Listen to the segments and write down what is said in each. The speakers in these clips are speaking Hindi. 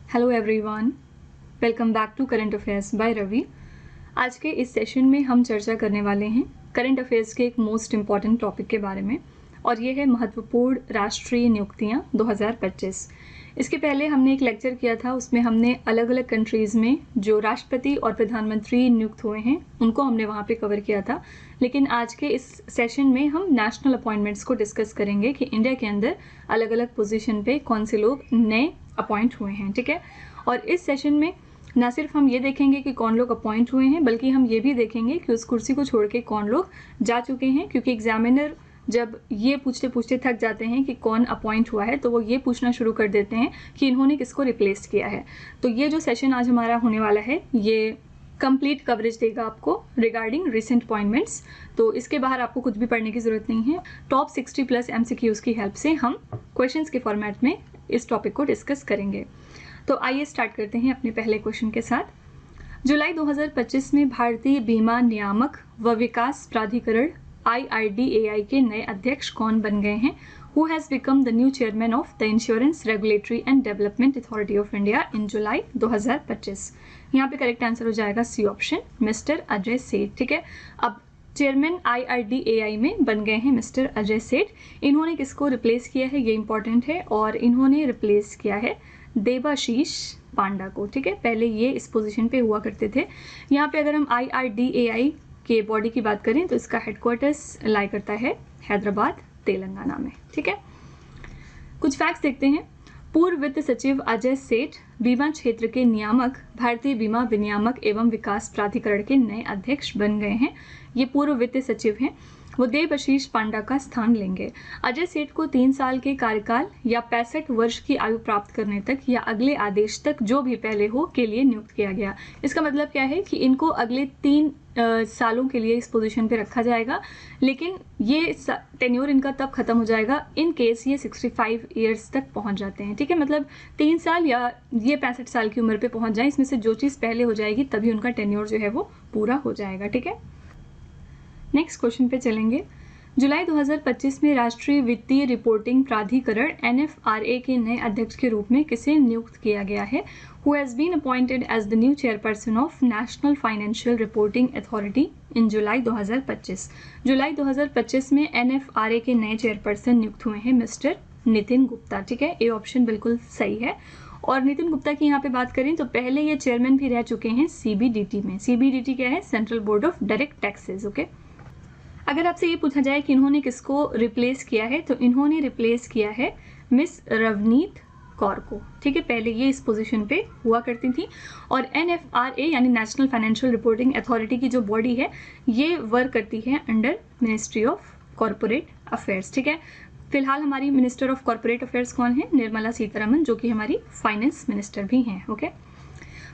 Hello everyone, welcome back to current affairs by Ravi. आज के इस सेशन में हम चर्चा करने वाले हैं करंट अफेयर्स के एक मोस्ट इम्पॉर्टेंट टॉपिक के बारे में, और ये है महत्वपूर्ण राष्ट्रीय नियुक्तियां 2025। इसके पहले हमने एक लेक्चर किया था, उसमें हमने अलग अलग कंट्रीज़ में जो राष्ट्रपति और प्रधानमंत्री नियुक्त हुए हैं उनको हमने वहाँ पे कवर किया था। लेकिन आज के इस सेशन में हम नेशनल अपॉइंटमेंट्स को डिस्कस करेंगे कि इंडिया के अंदर अलग अलग पोजीशन पे कौन से लोग नए अपॉइंट हुए हैं, ठीक है। और इस सेशन में ना सिर्फ हम ये देखेंगे कि कौन लोग अपॉइंट हुए हैं, बल्कि हम ये भी देखेंगे कि उस कुर्सी को छोड़ के कौन लोग जा चुके हैं, क्योंकि एग्जामिनर जब ये पूछते पूछते थक जाते हैं कि कौन अपॉइंट हुआ है तो वो ये पूछना शुरू कर देते हैं कि इन्होंने किसको रिप्लेस किया है। तो ये जो सेशन आज हमारा होने वाला है ये कंप्लीट कवरेज देगा आपको रिगार्डिंग रिसेंट अपॉइंटमेंट्स। तो इसके बाहर आपको कुछ भी पढ़ने की ज़रूरत नहीं है। टॉप 60+ MCQs की हेल्प से हम क्वेश्चंस के फॉर्मेट में इस टॉपिक को डिस्कस करेंगे। तो आइए स्टार्ट करते हैं अपने पहले क्वेश्चन के साथ। जुलाई 2025 में भारतीय बीमा नियामक व विकास प्राधिकरण IRDAI के नए अध्यक्ष कौन बन गए हैं? Who has become the new chairman of the Insurance Regulatory and Development Authority of India in July 2025? यहाँ पे करेक्ट आंसर हो जाएगा सी ऑप्शन, मिस्टर अजय सेठ, ठीक है। अब चेयरमैन IRDAI में बन गए हैं मिस्टर अजय सेठ। इन्होंने किसको रिप्लेस किया है, ये इंपॉर्टेंट है, और इन्होंने रिप्लेस किया है देबाशीष पांडा को, ठीक है। पहले ये इस पोजीशन पे हुआ करते थे। यहाँ पे अगर हम IRDAI के बॉडी की बात करें तो इसका हेडक्वार्टर्स लाई करता है हैदराबाद, तेलंगाना में, ठीक है। कुछ फैक्ट्स देखते हैं। पूर्व वित्त सचिव अजय सेठ बीमा क्षेत्र के नियामक भारतीय बीमा विनियामक एवं विकास प्राधिकरण के नए अध्यक्ष बन गए हैं। ये पूर्व वित्त सचिव हैं, वो देबाशीष पांडा का स्थान लेंगे। अजय सेठ को 3 साल के कार्यकाल या 65 वर्ष की आयु प्राप्त करने तक या अगले आदेश तक जो भी पहले हो के लिए नियुक्त किया गया। इसका मतलब क्या है कि इनको अगले 3 सालों के लिए इस पोजीशन पे रखा जाएगा, लेकिन ये टेन्योर इनका तब खत्म हो जाएगा इन केस ये 65 ईयर्स तक पहुंच जाते हैं, ठीक है। मतलब 3 साल या ये 65 साल की उम्र पे पहुंच जाए, इसमें से जो चीज़ पहले हो जाएगी तभी उनका टेन्योर जो है वो पूरा हो जाएगा, ठीक है। नेक्स्ट क्वेश्चन पे चलेंगे। जुलाई 2025 में राष्ट्रीय वित्तीय रिपोर्टिंग प्राधिकरण NFRA के नए अध्यक्ष के रूप में किसे नियुक्त किया गया है? Who has been appointed as the new chairperson of National Financial Reporting Authority in जुलाई 2025? जुलाई 2025 में NFRA के नए चेयरपर्सन नियुक्त हुए हैं मिस्टर नितिन गुप्ता, ठीक है। ए ऑप्शन बिल्कुल सही है। और नितिन गुप्ता की यहाँ पे बात करें तो पहले ये चेयरमैन भी रह चुके हैं CBDT में। CBDT क्या है? Central board of direct taxes, okay. अगर आपसे ये पूछा जाए कि इन्होंने किसको रिप्लेस किया है तो इन्होंने रिप्लेस किया है मिस रवनीत कौर को, ठीक है। पहले ये इस पोजीशन पे हुआ करती थी। और NFRA यानी नेशनल फाइनेंशियल रिपोर्टिंग अथॉरिटी की जो बॉडी है ये वर्क करती है under ministry of corporate affairs, ठीक है। फिलहाल हमारी मिनिस्टर ऑफ कॉरपोरेट अफेयर्स कौन है? निर्मला सीतारमन, जो कि हमारी फाइनेंस मिनिस्टर भी हैं, ओके।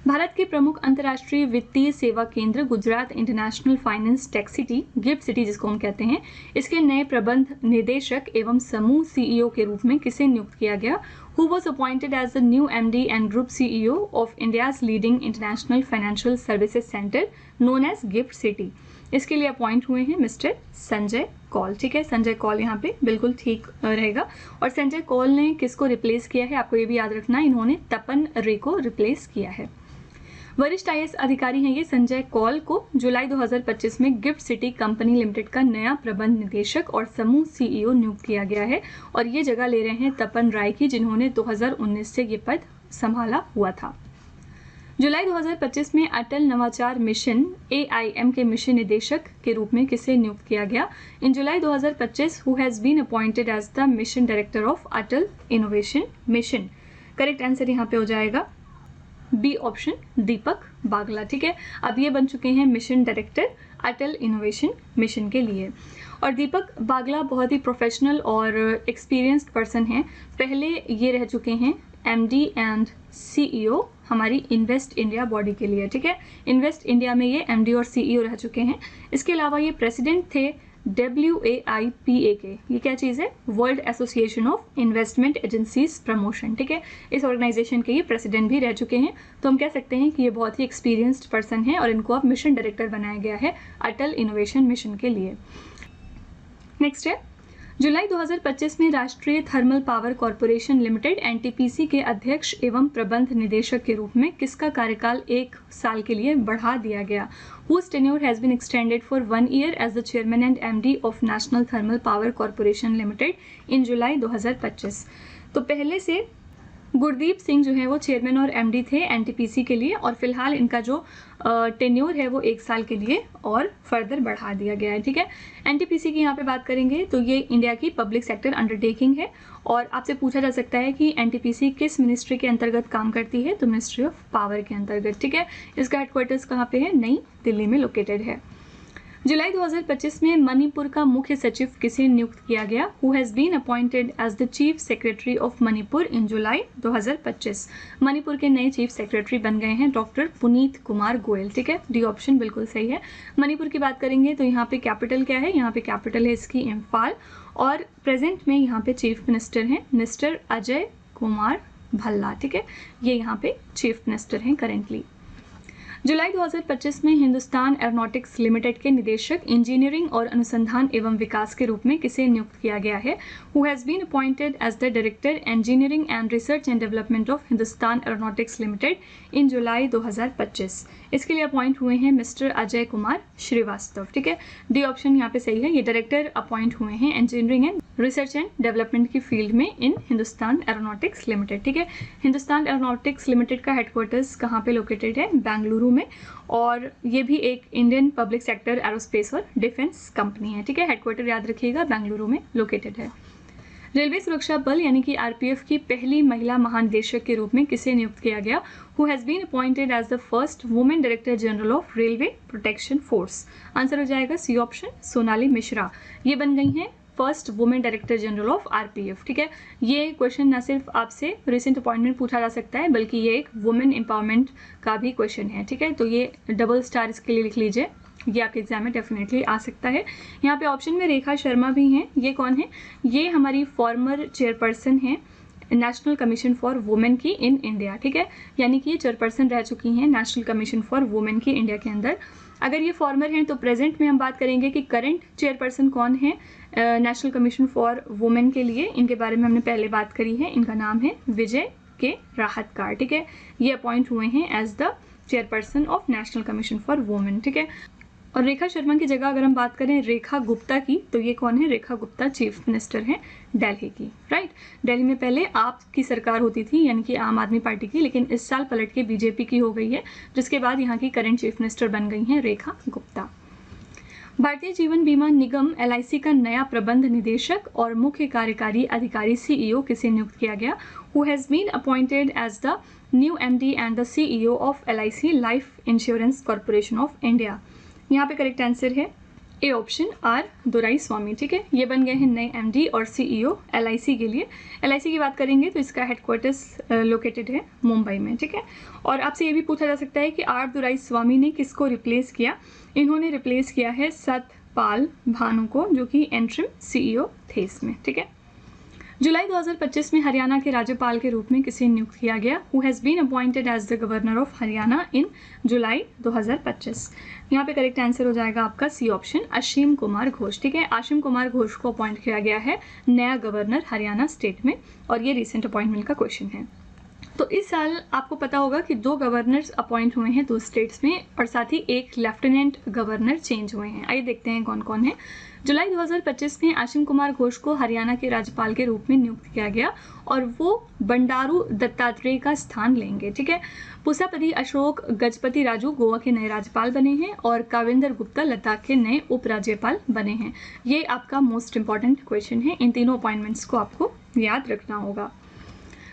भारत के प्रमुख अंतर्राष्ट्रीय वित्तीय सेवा केंद्र Gujarat international finance tech city, gift city जिसको हम कहते हैं, इसके नए प्रबंध निदेशक एवं समूह CEO के रूप में किसे नियुक्त किया गया? Who was appointed as the new MD and Group CEO of India's leading international financial services center known as Gift City? इसके लिए अपॉइंट हुए हैं मिस्टर संजय कौल, ठीक है। संजय कौल यहाँ पे बिल्कुल ठीक रहेगा। और संजय कौल ने किसको रिप्लेस किया है? आपको ये भी याद रखना, इन्होंने तपन रे को रिप्लेस किया है। वरिष्ठ IAS अधिकारी हैं ये संजय कौल को जुलाई 2025 में गिफ्ट सिटी कंपनी लिमिटेड का नया प्रबंध निदेशक और समूह CEO नियुक्त किया गया है, और ये जगह ले रहे हैं तपन राय की, जिन्होंने 2019 से ये पद संभाला हुआ था। जुलाई 2025 में अटल नवाचार मिशन AIM के मिशन निदेशक के रूप में किसे नियुक्त किया गया? In July 2025 who has been appointed as the mission director of Atal innovation mission? Correct answer यहाँ पे हो जाएगा बी ऑप्शन, दीपक बागला, ठीक है। अब ये बन चुके हैं मिशन डायरेक्टर अटल इनोवेशन मिशन के लिए। और दीपक बागला बहुत ही प्रोफेशनल और एक्सपीरियंस्ड पर्सन हैं। पहले ये रह चुके हैं MD एंड CEO हमारी इन्वेस्ट इंडिया बॉडी के लिए, ठीक है। इन्वेस्ट इंडिया में ये MD और CEO रह चुके हैं। इसके अलावा ये प्रेसिडेंट थे WAIPA के, ये क्या चीज़ है? World association of investment agencies promotion, ठीक है। इस ऑर्गेनाइजेशन के ये प्रेसिडेंट भी रह चुके हैं। तो हम कह सकते हैं कि ये बहुत ही एक्सपीरियंस्ड पर्सन है और इनको अब मिशन डायरेक्टर बनाया गया है अटल इनोवेशन मिशन के लिए। नेक्स्ट है जुलाई 2025 में राष्ट्रीय thermal power corporation limited NTPC के अध्यक्ष एवं प्रबंध निदेशक के रूप में किसका कार्यकाल 1 साल के लिए बढ़ा दिया गया? Whose tenure has been extended for 1 year as the chairman and MD of National Thermal Power Corporation Limited in जुलाई 2025। तो पहले से गुरदीप सिंह जो है वो चेयरमैन और एमडी थे एनटीपीसी के लिए, और फिलहाल इनका जो टेन्योर है वो 1 साल के लिए और फर्दर बढ़ा दिया गया है। ठीक है, एनटीपीसी की यहाँ पे बात करेंगे तो ये इंडिया की पब्लिक सेक्टर अंडरटेकिंग है, और आपसे पूछा जा सकता है कि एनटीपीसी किस मिनिस्ट्री के अंतर्गत काम करती है? तो मिनिस्ट्री ऑफ पावर के अंतर्गत। ठीक है, इसका हेडक्वार्टर्स कहाँ पे है? नई दिल्ली में लोकेटेड है। जुलाई 2025 में मणिपुर का मुख्य सचिव किसे नियुक्त किया गया? Who has been appointed as the chief secretary of Manipur in July 2025। Manipur के नए चीफ सेक्रेटरी बन गए हैं डॉक्टर पुनीत कुमार गोयल। ठीक है, डी ऑप्शन बिल्कुल सही है। मणिपुर की बात करेंगे तो यहाँ पे कैपिटल क्या है? यहाँ पे कैपिटल है इसकी इम्फाल, और प्रेजेंट में यहाँ पे चीफ मिनिस्टर हैं मिस्टर अजय कुमार भल्ला। ठीक है, ये यहाँ पे चीफ मिनिस्टर हैं करेंटली। जुलाई 2025 में हिंदुस्तान एरोनॉटिक्स लिमिटेड के निदेशक इंजीनियरिंग और अनुसंधान एवं विकास के रूप में किसे नियुक्त किया गया है? Who has been appointed as the director engineering and research and development of Hindustan aeronautics limited in July 2025। इसके लिए अपॉइंट हुए हैं मिस्टर अजय कुमार श्रीवास्तव। ठीक है, डी ऑप्शन यहाँ पे सही है। ये डायरेक्टर अपॉइंट हुए हैं engineering and research and development की फील्ड में इन हिंदुस्तान एरोनॉटिक्स लिमिटेड। ठीक है, हिंदुस्तान एरोनॉटिक्स लिमिटेड का हेडक्वार्टर्स कहाँ पे लोकेटेड है? बेंगलुरु में, और ये भी एक इंडियन पब्लिक सेक्टर एरोस्पेस और डिफेंस कंपनी है। ठीक है, हेडक्वार्टर याद रखिएगा बेंगलुरु में लोकेटेड है। रेलवे सुरक्षा बल यानी कि आरपीएफ की पहली महिला महानिदेशक के रूप में किसे नियुक्त किया गया? Who has been appointed as the first women director general of railway protection force? Answer हो जाएगा सी ऑप्शन, सोनाली मिश्रा। ये बन गई हैं first women director general of RPF. ठीक है, ये क्वेश्चन न सिर्फ आपसे रिसेंट अपॉइंटमेंट पूछा जा सकता है, बल्कि ये एक वुमेन एम्पावरमेंट का भी क्वेश्चन है। ठीक है, तो ये डबल स्टार इसके लिए लिख लीजिए, ये आपके एग्जाम में डेफिनेटली आ सकता है। यहाँ पे ऑप्शन में रेखा शर्मा भी हैं। ये कौन है? ये हमारी फॉर्मर चेयरपर्सन हैं नेशनल कमीशन फॉर वुमेन की इन इंडिया। ठीक है, यानी कि ये चेयरपर्सन रह चुकी हैं नेशनल कमीशन फॉर वुमेन की इंडिया के अंदर। अगर ये फॉर्मर हैं तो प्रेजेंट में हम बात करेंगे कि करंट चेयरपर्सन कौन है नेशनल कमीशन फॉर वुमेन के लिए। इनके बारे में हमने पहले बात करी है, इनका नाम है विजय के राहतकार। ठीक है, ये अपॉइंट हुए हैं as the chairperson of national commission for women. ठीक है, और रेखा शर्मा की जगह अगर हम बात करें रेखा गुप्ता की, तो ये कौन है? रेखा गुप्ता चीफ मिनिस्टर हैं दिल्ली की। राइट, दिल्ली में पहले आपकी सरकार होती थी यानी कि आम आदमी पार्टी की, लेकिन इस साल पलट के बीजेपी की हो गई है, जिसके बाद यहाँ की करंट चीफ मिनिस्टर बन गई हैं रेखा गुप्ता। भारतीय जीवन बीमा निगम एलआईसी का नया प्रबंध निदेशक और मुख्य कार्यकारी अधिकारी सीईओ किसे नियुक्त किया गया? Who has been appointed as the new M D and the CEO of L I C life insurance corporation of India? यहाँ पे करेक्ट आंसर है ए ऑप्शन, आर दुराई स्वामी। ठीक है, ये बन गए हैं नए एमडी और सीईओ एलआईसी के लिए। एलआईसी की बात करेंगे तो इसका हेडक्वार्टर्स लोकेटेड है मुंबई में। ठीक है, और आपसे ये भी पूछा जा सकता है कि आर दुराई स्वामी ने किसको रिप्लेस किया? इन्होंने रिप्लेस किया है सतपाल भानु को, जो कि इंटरिम सीईओ थे इसमें। ठीक है, जुलाई 2025 में हरियाणा के राज्यपाल के रूप में किसे नियुक्त किया गया? Who has been appointed as the governor of Haryana in July 2025? यहाँ पे करेक्ट आंसर हो जाएगा आपका सी ऑप्शन, असीम कुमार घोष। ठीक है, असीम कुमार घोष को अपॉइंट किया गया है नया गवर्नर हरियाणा स्टेट में, और ये रिसेंट अपॉइंटमेंट का क्वेश्चन है। तो इस साल आपको पता होगा कि 2 गवर्नर्स अपॉइंट हुए हैं 2 स्टेट्स में, और साथ ही एक लेफ्टिनेंट गवर्नर चेंज हुए हैं। आइए देखते हैं कौन कौन है। जुलाई 2025 में असीम कुमार घोष को हरियाणा के राज्यपाल के रूप में नियुक्त किया गया, और वो बंडारू दत्तात्रेय का स्थान लेंगे। ठीक है, पुसापति अशोक गजपति राजू गोवा के नए राज्यपाल बने हैं, और काविंदर गुप्ता लद्दाख के नए उपराज्यपाल बने हैं। ये आपका मोस्ट इंपॉर्टेंट क्वेश्चन है, इन तीनों अपॉइंटमेंट्स को आपको याद रखना होगा।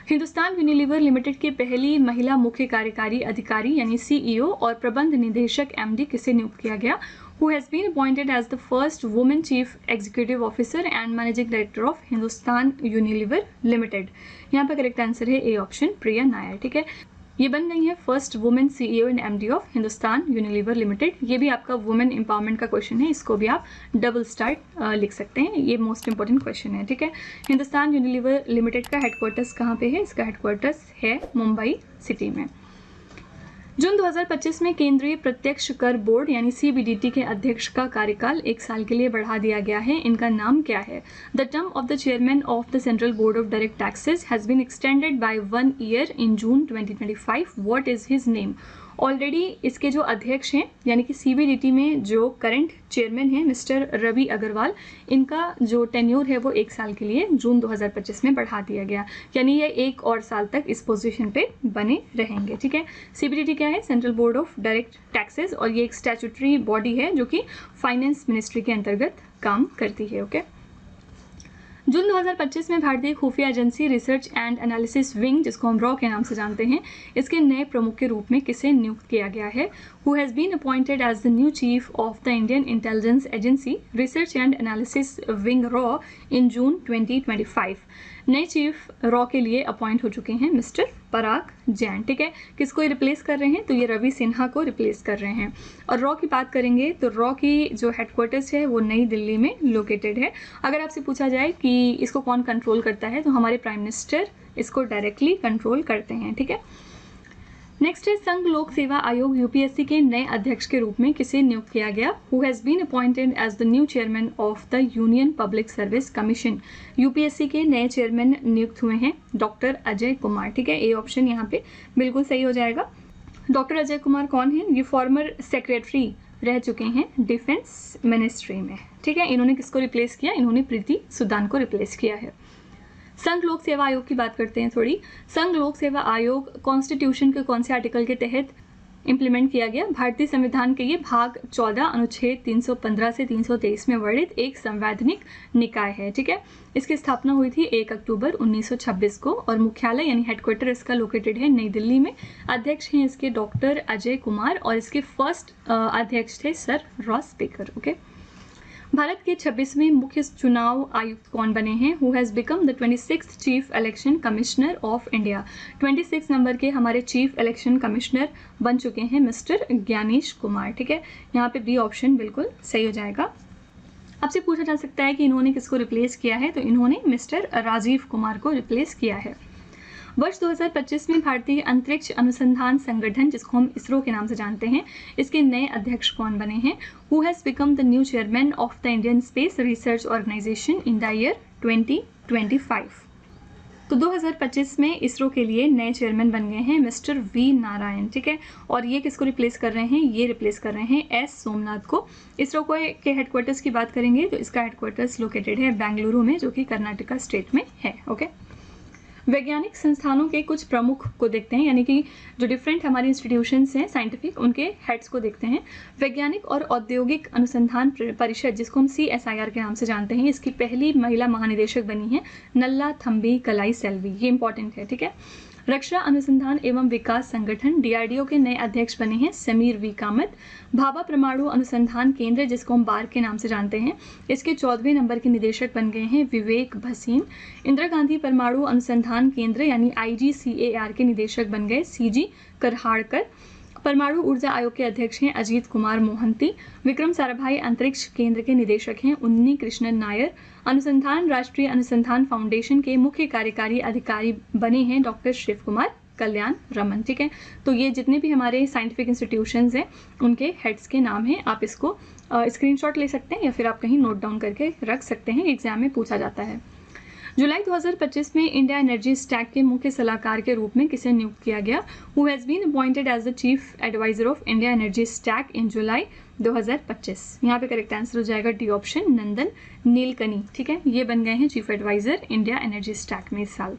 हिंदुस्तान यूनिलीवर लिमिटेड की पहली महिला मुख्य कार्यकारी अधिकारी यानी सीईओ और प्रबंध निदेशक एमडी किसे नियुक्त किया गया? Who has been appointed as the first woman chief executive officer and managing director of Hindustan Unilever limited? यहाँ पे करेक्ट आंसर है ए ऑप्शन, प्रिया नायर। ठीक है, ये बन गई है first women CEO and MD of Hindustan Unilever limited. ये भी आपका वुमेन एम्पावरमेंट का क्वेश्चन है, इसको भी आप डबल स्टार लिख सकते हैं, ये मोस्ट इंपॉर्टेंट क्वेश्चन है। ठीक है, हिंदुस्तान यूनिलीवर लिमिटेड का हेडक्वार्टर्स कहाँ पे है? इसका हेडक्वार्टर्स है मुंबई सिटी में। जून 2025 में केंद्रीय प्रत्यक्ष कर बोर्ड यानी CBDT के अध्यक्ष का कार्यकाल 1 साल के लिए बढ़ा दिया गया है। इनका नाम क्या है? The term of the chairman of the central board of direct taxes has been extended by 1 year in June 2025। What is his name? Already इसके जो अध्यक्ष हैं यानी कि CBDT में जो करंट चेयरमैन हैं मिस्टर रवि अग्रवाल, इनका जो टेन्योर है वो 1 साल के लिए जून 2025 में बढ़ा दिया गया, यानी ये 1 और साल तक इस पोजीशन पे बने रहेंगे। ठीक है, CBDT क्या है? Central board of direct taxes, और ये एक स्टैट्यूटरी बॉडी है जो कि फाइनेंस मिनिस्ट्री के अंतर्गत काम करती है। ओके, जून 2025 में भारतीय खुफिया agency research and analysis wing, जिसको हम रॉ के नाम से जानते हैं, इसके नए प्रमुख के रूप में किसे नियुक्त किया गया है? Who has been appointed as the new chief of the Indian intelligence agency research and analysis wing रॉ इन जून 2025। नए चीफ रॉ के लिए अपॉइंट हो चुके हैं मिस्टर पराग जैन। ठीक है, किसको रिप्लेस कर रहे हैं? तो ये रवि सिन्हा को रिप्लेस कर रहे हैं। और रॉ की बात करेंगे तो रॉ की जो हेडक्वार्टर्स है वो नई दिल्ली में लोकेटेड है। अगर आपसे पूछा जाए कि इसको कौन कंट्रोल करता है तो हमारे प्राइम मिनिस्टर इसको डायरेक्टली कंट्रोल करते हैं। ठीक है, नेक्स्ट है संघ लोक सेवा आयोग UPSC के नए अध्यक्ष के रूप में किसे नियुक्त किया गया? Who has been appointed as the new chairman of the Union Public Service Commission. UPSC के नए चेयरमैन नियुक्त हुए हैं डॉक्टर अजय कुमार। ठीक है, ए ऑप्शन यहाँ पे बिल्कुल सही हो जाएगा। डॉक्टर अजय कुमार कौन है? ये फॉर्मर सेक्रेटरी रह चुके हैं डिफेंस मिनिस्ट्री में। ठीक है, इन्होंने किसको रिप्लेस किया? इन्होंने प्रीति सुदान को रिप्लेस किया है। संघ लोक सेवा आयोग की बात करते हैं थोड़ी। संघ लोक सेवा आयोग कॉन्स्टिट्यूशन के कौन से आर्टिकल के तहत इम्प्लीमेंट किया गया? भारतीय संविधान के ये भाग 14 अनुच्छेद 315 से 323 में वर्णित एक संवैधानिक निकाय है। ठीक है, इसकी स्थापना हुई थी 1 अक्टूबर 1926 को और मुख्यालय यानी हेडक्वार्टर इसका लोकेटेड है नई दिल्ली में। अध्यक्ष हैं इसके डॉक्टर अजय कुमार और इसके फर्स्ट अध्यक्ष थे sir Ross speaker. Okay, Bharat के 26वें मुख्य चुनाव आयुक्त कौन बने हैं? Who has become the 26th chief election commissioner of India. 26 number के हमारे चीफ इलेक्शन कमिश्नर बन चुके हैं मिस्टर ज्ञानेश कुमार। ठीक है, यहाँ पे बी ऑप्शन बिल्कुल सही हो जाएगा। आपसे पूछा जा सकता है कि इन्होंने किसको रिप्लेस किया है, तो इन्होंने मिस्टर राजीव कुमार को रिप्लेस किया है। वर्ष 2025 में भारतीय अंतरिक्ष अनुसंधान संगठन, जिसको हम इसरो के नाम से जानते हैं, इसके नए अध्यक्ष कौन बने हैं? Who has become the new chairman of the Indian Space Research Organisation in the year 2025। तो 2025 में इसरो के लिए नए चेयरमैन बन गए हैं मिस्टर वी नारायण। ठीक है, और ये किसको रिप्लेस कर रहे हैं? ये रिप्लेस कर रहे हैं एस सोमनाथ को। इसरो के हेडक्वार्टर्स की बात करेंगे तो इसका हेडक्वार्टर्स लोकेटेड है बेंगलुरु में, जो कि कर्नाटका स्टेट में है। ओके, वैज्ञानिक संस्थानों के कुछ प्रमुख को देखते हैं, यानी कि जो डिफरेंट हमारे इंस्टीट्यूशंस हैं साइंटिफिक, उनके हेड्स को देखते हैं। वैज्ञानिक और औद्योगिक अनुसंधान परिषद, जिसको हम CSIR के नाम से जानते हैं, इसकी पहली महिला महानिदेशक बनी है नल्ला थम्बी कलाई सेल्वी। ये इंपॉर्टेंट है। ठीक है, रक्षा अनुसंधान एवं विकास संगठन DRDO के नए अध्यक्ष बने हैं समीर वी कामत। भाभा परमाणु अनुसंधान केंद्र, जिसको हम बार के नाम से जानते हैं, इसके 14वें नंबर के निदेशक बन गए हैं विवेक भसीन। इंदिरा गांधी परमाणु अनुसंधान केंद्र यानी IGCAR के निदेशक बन गए CG करहाड़कर। परमाणु ऊर्जा आयोग के अध्यक्ष हैं अजीत कुमार मोहंती। विक्रम साराभाई अंतरिक्ष केंद्र के निदेशक हैं उन्नी कृष्णन नायर। अनुसंधान राष्ट्रीय अनुसंधान फाउंडेशन के मुख्य कार्यकारी अधिकारी बने हैं डॉक्टर शिव कुमार कल्याण रमन। ठीक है, तो ये जितने भी हमारे साइंटिफिक इंस्टीट्यूशंस हैं उनके हेड्स के नाम हैं। आप इसको स्क्रीनशॉट ले सकते हैं या फिर आप कहीं नोट डाउन करके रख सकते हैं, एग्जाम में पूछा जाता है। जुलाई 2025 में इंडिया एनर्जी स्टैक के मुख्य सलाहकार के रूप में किसे नियुक्त किया गया? Who has been appointed as the chief adviser of India energy stack in July 2025। यहाँ पे करेक्ट आंसर हो जाएगा डी ऑप्शन, नंदन नीलकनी। ठीक है, ये बन गए हैं chief advisor India energy Stack में इस साल।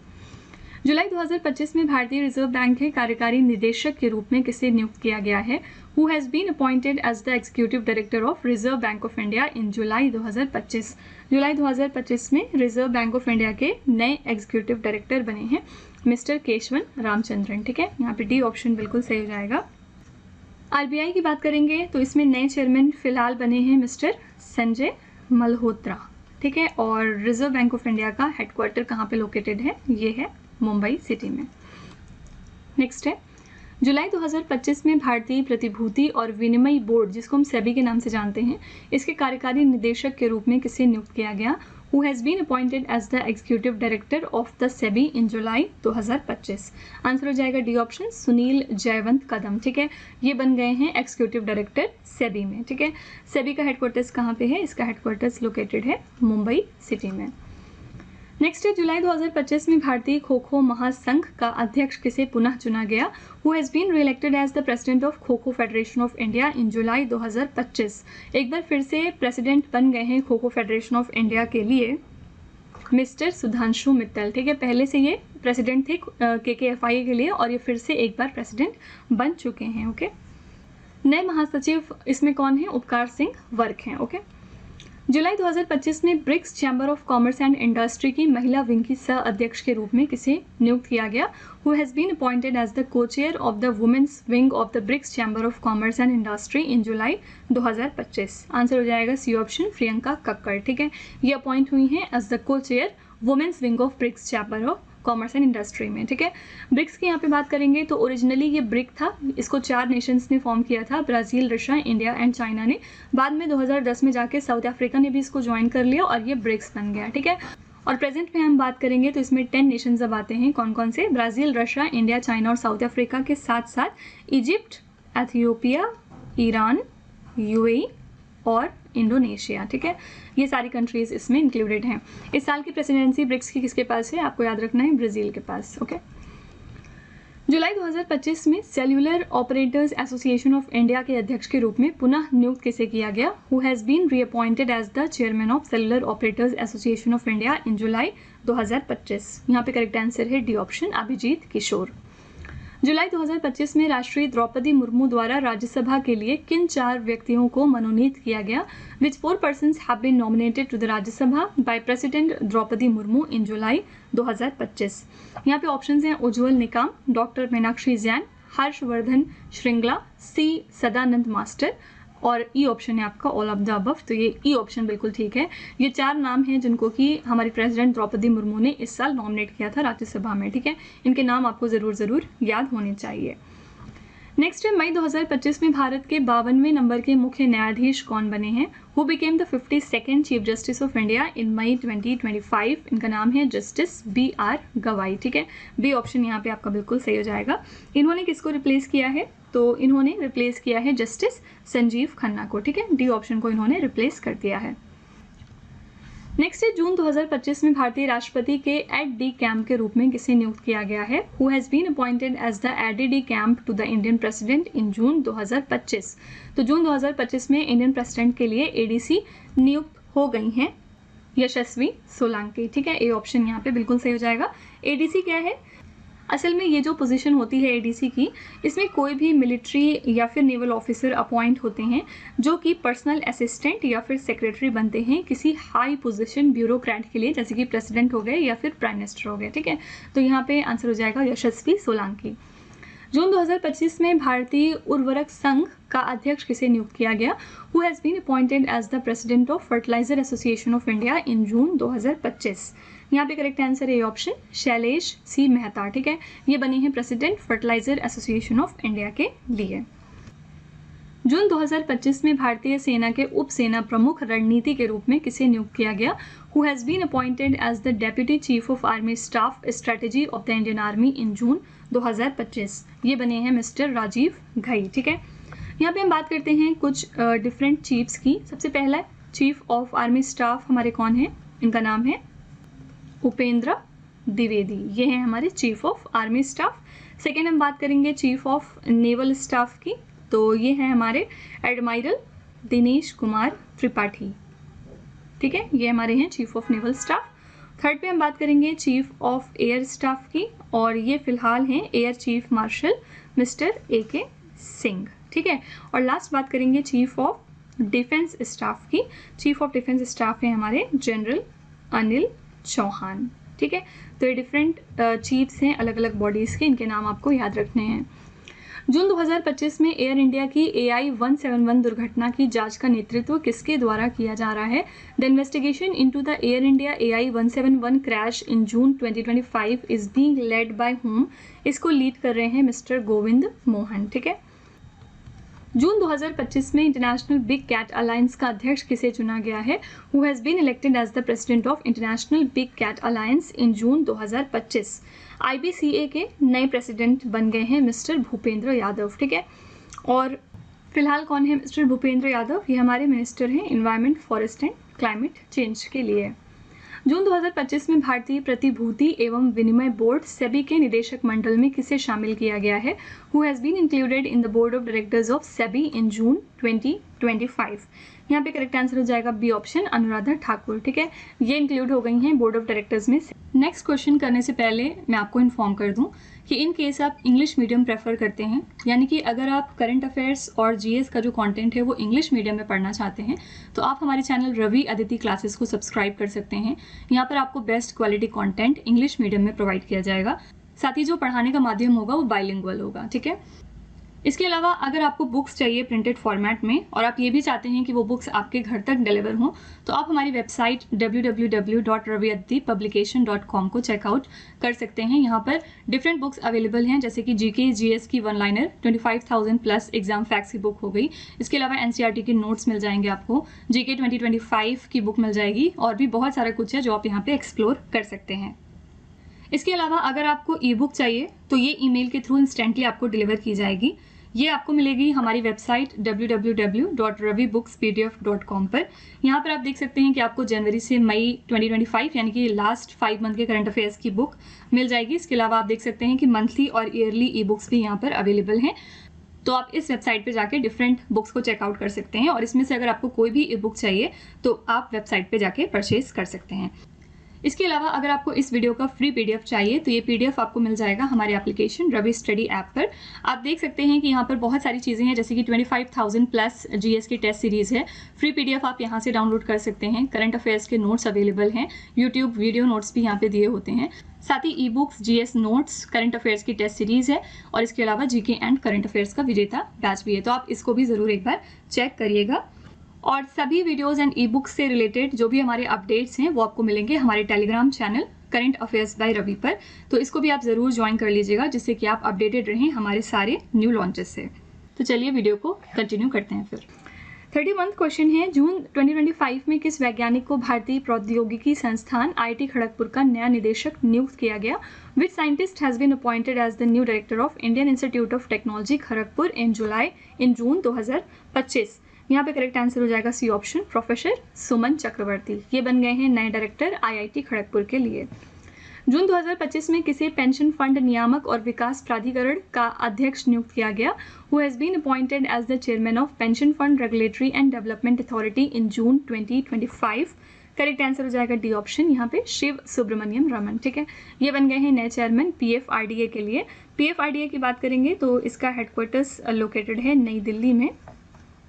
जुलाई 2025 में भारतीय रिजर्व बैंक के कार्यकारी निदेशक के रूप में किसे नियुक्त किया गया है? Who has been appointed as the executive director of reserve bank of India in July 2025। जुलाई 2025 में रिजर्व बैंक ऑफ इंडिया के नए एग्जीक्यूटिव डायरेक्टर बने हैं मिस्टर केशवन रामचंद्रन। ठीक है, यहाँ पे डी ऑप्शन बिल्कुल सही हो जाएगा। RBI की बात करेंगे तो इसमें नए चेयरमैन फिलहाल बने हैं मिस्टर संजय मल्होत्रा। ठीक है, और रिजर्व बैंक ऑफ इंडिया का हेडक्वार्टर कहाँ पे लोकेटेड है? ये है मुंबई सिटी में। नेक्स्ट है जुलाई 2025 में भारतीय प्रतिभूति और विनिमय बोर्ड, जिसको हम सेबी के नाम से जानते हैं, इसके कार्यकारी निदेशक के रूप में किसे नियुक्त किया गया? Who has been appointed as the executive director of the SEBI in July 2025? Answer हो जाएगा डी ऑप्शन, सुनील जयवंत कदम। ठीक है, ये बन गए हैं एग्जीक्यूटिव डायरेक्टर सेबी में। ठीक है, सेबी का हेडक्वार्टर्स कहाँ पे है? इसका हेडक्वार्टर्स लोकेटेड है मुंबई सिटी में। नेक्स्ट है, जुलाई 2025 में भारतीय खो खो महासंघ का अध्यक्ष किसे पुनः चुना गया? Who has been reelected as the president of kho kho federation of India in July 2025? एक बार फिर से प्रेसिडेंट बन गए हैं खो खो फेडरेशन ऑफ इंडिया के लिए मिस्टर सुधांशु मित्तल। ठीक है, पहले से ये प्रेसिडेंट थे KKFI के लिए और ये फिर से एक बार प्रेसिडेंट बन चुके हैं। ओके, नए महासचिव इसमें कौन है? उपकार सिंह वर्क हैं। ओके, जुलाई 2025 में BRICS chamber of commerce and Industry की महिला विंग की सह अध्यक्ष के रूप में किसे नियुक्त किया गया? Who has been appointed as the co chair of the women's wing of the BRICS chamber of commerce and industry in July 2025? Answer हो जाएगा सी ऑप्शन, प्रियंका कक्कड़। ठीक है, ये अपॉइंट हुई हैं as the co chair women's wing of BRICS chamber of commerce and Industry में। ठीक है, ब्रिक्स की यहाँ पे बात करेंगे तो ओरिजिनली ये ब्रिक था, इसको 4 नेशंस ने फॉर्म किया था, Brazil, Russia, India and China ने। बाद में 2010 में जाके साउथ अफ्रीका ने भी इसको ज्वाइन कर लिया और ये ब्रिक्स बन गया। ठीक है, और प्रेजेंट में हम बात करेंगे तो इसमें 10 नेशंस अब आते हैं। कौन कौन से? ब्राज़ील, रशिया, इंडिया, चाइना और साउथ अफ्रीका के साथ साथ इजिप्ट, एथियोपिया, ईरान, UAE और इंडोनेशिया। ठीक है, ये सारी कंट्रीज इसमें इंक्लूडेड हैं। इस साल की प्रेसिडेंसी ब्रिक्स की किसके पास है? आपको याद रखना है, ब्राज़ील के पास। ओके, जुलाई 2025 में cellular operators association of India के अध्यक्ष के रूप में पुनः नियुक्त किसे किया गया? Who has been reappointed as the chairman of cellular operators association of India in July 2025? यहाँ पे करेक्ट आंसर है डी ऑप्शन, अभिजीत किशोर। जुलाई 2025 में राष्ट्रीय द्रौपदी मुर्मू द्वारा राज्यसभा के लिए किन 4 व्यक्तियों को मनोनीत किया गया? Which 4 persons have been nominated to the Rajya Sabha by president Droupadi Murmu in July 2025? यहाँ पे ऑप्शंस हैं Ujjwal Nikam, doctor Meenakshi Jain, Harshvardhan Shringla, C Sadanand master और ई ऑप्शन है आपका ऑल ऑफ द अबव। तो ये ई ऑप्शन बिल्कुल ठीक है। ये 4 नाम हैं जिनको कि हमारी प्रेसिडेंट द्रौपदी मुर्मू ने इस साल नॉमिनेट किया था राज्यसभा में। ठीक है, इनके नाम आपको ज़रूर याद होने चाहिए। नेक्स्ट है, मई 2025 में भारत के 52वें नंबर के मुख्य न्यायाधीश कौन बने हैं? Who became the 52nd chief justice of India in May 2025? इनका नाम है जस्टिस BR गवाई। ठीक है, बी ऑप्शन यहाँ पे आपका बिल्कुल सही हो जाएगा। इन्होंने किसको रिप्लेस किया है? तो इन्होंने रिप्लेस किया है जस्टिस संजीव खन्ना को। ठीक है, डी ऑप्शन को इन्होंने रिप्लेस कर दिया है। नेक्स्ट है, जून 2025 में भारतीय राष्ट्रपति के एड कैम्प के रूप में किसे नियुक्त किया गया है? Who has been appointed as the aide camp to the Indian president in June 2025? तो जून 2025 में इंडियन प्रेसिडेंट के लिए ADC नियुक्त हो गई हैं यशस्वी सोलंकी। ठीक है, ए ऑप्शन यहाँ पे बिल्कुल सही हो जाएगा। ADC क्या है? असल में ये जो पोजीशन होती है ADC की, इसमें कोई भी मिलिट्री या फिर नेवल ऑफिसर अपॉइंट होते हैं जो कि पर्सनल असिस्टेंट या फिर सेक्रेटरी बनते हैं किसी हाई पोजीशन ब्यूरोक्रेट के लिए, जैसे कि प्रेसिडेंट हो गए या फिर प्राइम मिनिस्टर हो गए। ठीक है, तो यहाँ पे आंसर हो जाएगा यशस्वी सोलंकी। जून 2025 में भारतीय उर्वरक संघ का अध्यक्ष किसे नियुक्त किया गया? Who has been appointed as the president of fertilizer association of India in June 2025? यहाँ पे करेक्ट आंसर है ऑप्शन, शैलेश C मेहता। ठीक है, ये बने हैं president fertilizer association of India के लिए। जून 2025 में भारतीय सेना के उप सेना प्रमुख रणनीति के रूप में किसे नियुक्त किया गया? Who has been appointed as the deputy chief of army staff strategy of the Indian army in June 2025? ये बने हैं मिस्टर राजीव घई। ठीक है, यहाँ पे हम बात करते हैं कुछ डिफरेंट चीफ्स की। सबसे पहला चीफ ऑफ आर्मी स्टाफ हमारे कौन है? इनका नाम है उपेंद्र द्विवेदी, ये हैं हमारे chief of army staff. Second हम बात करेंगे चीफ ऑफ नेवल स्टाफ की, तो ये हैं हमारे एडमायरल दिनेश कुमार त्रिपाठी। ठीक है, ये हमारे हैं chief of naval staff. Third पे हम बात करेंगे चीफ ऑफ एयर स्टाफ की, और ये फिलहाल हैं air chief marshal mister AK Singh. ठीक है, और लास्ट बात करेंगे चीफ ऑफ डिफेंस स्टाफ की। चीफ ऑफ डिफेंस स्टाफ है हमारे जनरल अनिल चौहान। ठीक है, तो ये डिफरेंट चीफ्स हैं अलग अलग बॉडीज़ के, इनके नाम आपको याद रखने हैं। जून 2025 में एयर इंडिया की AI-171 दुर्घटना की जांच का नेतृत्व किसके द्वारा किया जा रहा है? The investigation into the air India AI-171 crash in June 2025 is being led by home? इसको लीड कर रहे हैं मिस्टर गोविंद मोहन। ठीक है, जून 2025 में इंटरनेशनल बिग कैट अलायंस का अध्यक्ष किसे चुना गया है? Who has been elected as the president of International Big Cat Alliance in June 2025? IBCA के नए प्रेसिडेंट बन गए हैं मिस्टर भूपेंद्र यादव, ठीक है। और फिलहाल कौन है मिस्टर भूपेंद्र यादव? ये हमारे मिनिस्टर हैं environment, forest and climate change के लिए। जून 2025 में भारतीय प्रतिभूति एवं विनिमय बोर्ड सेबी के निदेशक मंडल में किसे शामिल किया गया है? Who has been included in the board of directors of SEBI in June 2025? यहाँ पे करेक्ट आंसर हो जाएगा बी ऑप्शन, अनुराधा ठाकुर, ठीक है। ये इंक्लूड हो गई हैं बोर्ड ऑफ डायरेक्टर्स में। नेक्स्ट क्वेश्चन करने से पहले मैं आपको इन्फॉर्म कर दूं कि इन केस आप इंग्लिश मीडियम प्रेफर करते हैं, यानी कि अगर आप करंट अफेयर्स और जीएस का जो कंटेंट है वो इंग्लिश मीडियम में पढ़ना चाहते हैं तो आप हमारे चैनल रवि अदिति क्लासेस को सब्सक्राइब कर सकते हैं। यहाँ पर आपको best quality content English medium में प्रोवाइड किया जाएगा, साथ ही जो पढ़ाने का माध्यम होगा वो बाइलिंगुअल होगा, ठीक है। इसके अलावा अगर आपको बुक्स चाहिए प्रिंटेड फॉर्मेट में और आप ये भी चाहते हैं कि वो बुक्स आपके घर तक डिलीवर हों तो आप हमारी वेबसाइट www.raviaditipublication.com को चेकआउट कर सकते हैं। यहाँ पर डिफरेंट बुक्स अवेलेबल हैं, जैसे कि जीके जीएस की one liner 25,000 plus exam facts की बुक हो गई। इसके अलावा एनसीईआरटी के नोट्स मिल जाएंगे आपको, जीके 2025 की बुक मिल जाएगी और भी बहुत सारा कुछ है जो आप यहाँ पे एक्सप्लोर कर सकते हैं। इसके अलावा अगर आपको ई बुक चाहिए तो ये ईमेल के थ्रू इंस्टेंटली आपको डिलीवर की जाएगी। ये आपको मिलेगी हमारी वेबसाइट www.ravibookspdf.com पर। यहाँ पर आप देख सकते हैं कि आपको जनवरी से मई 2025 यानी कि लास्ट 5 मंथ के करंट अफेयर्स की बुक मिल जाएगी। इसके अलावा आप देख सकते हैं कि मंथली और ईयरली ई बुक्स भी यहाँ पर अवेलेबल हैं। तो आप इस वेबसाइट पे जाके डिफरेंट बुक्स को चेकआउट कर सकते हैं और इसमें से अगर आपको कोई भी ई बुक चाहिए तो आप वेबसाइट पे जाके परचेज कर सकते हैं। इसके अलावा अगर आपको इस वीडियो का फ्री पीडीएफ चाहिए तो ये पीडीएफ आपको मिल जाएगा हमारे एप्लीकेशन रवि स्टडी ऐप पर। आप देख सकते हैं कि यहाँ पर बहुत सारी चीज़ें हैं, जैसे कि 25,000 प्लस जीएस की टेस्ट सीरीज़ है। फ्री पीडीएफ आप यहाँ से डाउनलोड कर सकते हैं। करंट अफेयर्स के नोट्स अवेलेबल हैं, यूट्यूब वीडियो नोट्स भी यहाँ पे दिए होते हैं। साथ ही e books, GS notes, current affairs की टेस्ट सीरीज़ है और इसके अलावा जीके एंड करंट अफेयर्स का विजेता बैच भी है। तो आप इसको भी ज़रूर एक बार चेक करिएगा। और सभी वीडियोस एंड ई बुक्स से रिलेटेड जो भी हमारे अपडेट्स हैं वो आपको मिलेंगे हमारे Telegram channel current affairs by Ravi पर। तो इसको भी आप ज़रूर ज्वाइन कर लीजिएगा जिससे कि आप अपडेटेड रहें हमारे सारे न्यू लॉन्चेस से। तो चलिए वीडियो को कंटिन्यू करते हैं फिर। 31वां क्वेश्चन है, जून 2025 में किस वैज्ञानिक को भारतीय प्रौद्योगिकी संस्थान IIT खड़गपुर का नया निदेशक नियुक्त किया गया? Which scientist has been appointed as the new director of Indian Institute of Technology Kharagpur in June 2025? यहाँ पे करेक्ट आंसर हो जाएगा सी ऑप्शन, प्रोफेसर सुमन चक्रवर्ती। ये बन गए हैं नए डायरेक्टर IIT खड़गपुर के लिए। जून 2025 में किसे पेंशन फंड नियामक और विकास प्राधिकरण का अध्यक्ष नियुक्त किया गया? Who has been appointed as the chairman of Pension Fund Regulatory and Development Authority in June 2025? Correct answer हो जाएगा डी ऑप्शन, यहाँ पे शिव सुब्रमण्यम रमन, ठीक है। ये बन गए हैं नए चेयरमैन PFRDA के लिए। PFRDA की बात करेंगे तो इसका हेडक्वार्टर्स लोकेटेड है नई दिल्ली में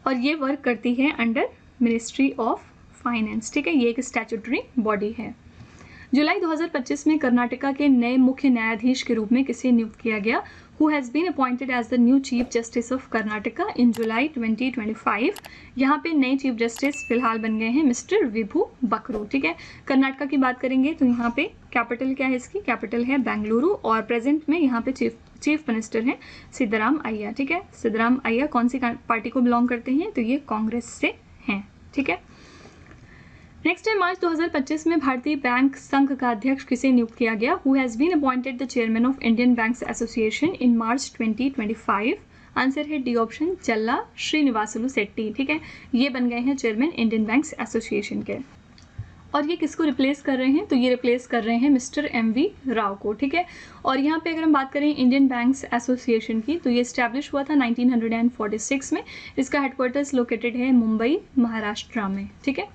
और ये वर्क करती है अंडर मिनिस्ट्री ऑफ फाइनेंस, ठीक है। ये एक स्टैट्यूटरी बॉडी है। जुलाई 2025 में कर्नाटका के नए मुख्य न्यायाधीश के रूप में किसे नियुक्त किया गया? Who has been appointed as the new chief justice of Karnataka in July 2025? यहाँ पे नए चीफ जस्टिस फिलहाल बन गए हैं मिस्टर विभू बकरू, ठीक है। कर्नाटका की बात करेंगे तो यहाँ पे कैपिटल क्या है, इसकी कैपिटल है बेंगलुरु और प्रेजेंट में यहाँ पे चीफ मिनिस्टर हैं सिद्धराम अय्या, ठीक है। सिद्धराम अय्या कौन सी पार्टी को बिलोंग करते हैं? तो ये कांग्रेस से हैं, ठीक है। नेक्स्ट है, मार्च 2025 में भारतीय बैंक संघ का अध्यक्ष किसे नियुक्त किया गया? Who has been appointed the chairman of Indian Banks Association in March 2025? Answer है डी ऑप्शन, चल्ला श्रीनिवासुलु शेट्टी, ठीक है। ये बन गए हैं चेयरमैन इंडियन बैंक्स एसोसिएशन के। और ये किसको रिप्लेस कर रहे हैं? तो ये रिप्लेस कर रहे हैं मिस्टर MV राव को, ठीक है। और यहाँ पे अगर हम बात करें इंडियन बैंक्स एसोसिएशन की तो ये इस्टेब्लिश हुआ था 1946 में। इसका हेडक्वार्टर्स लोकेटेड है मुंबई महाराष्ट्र में, ठीक है।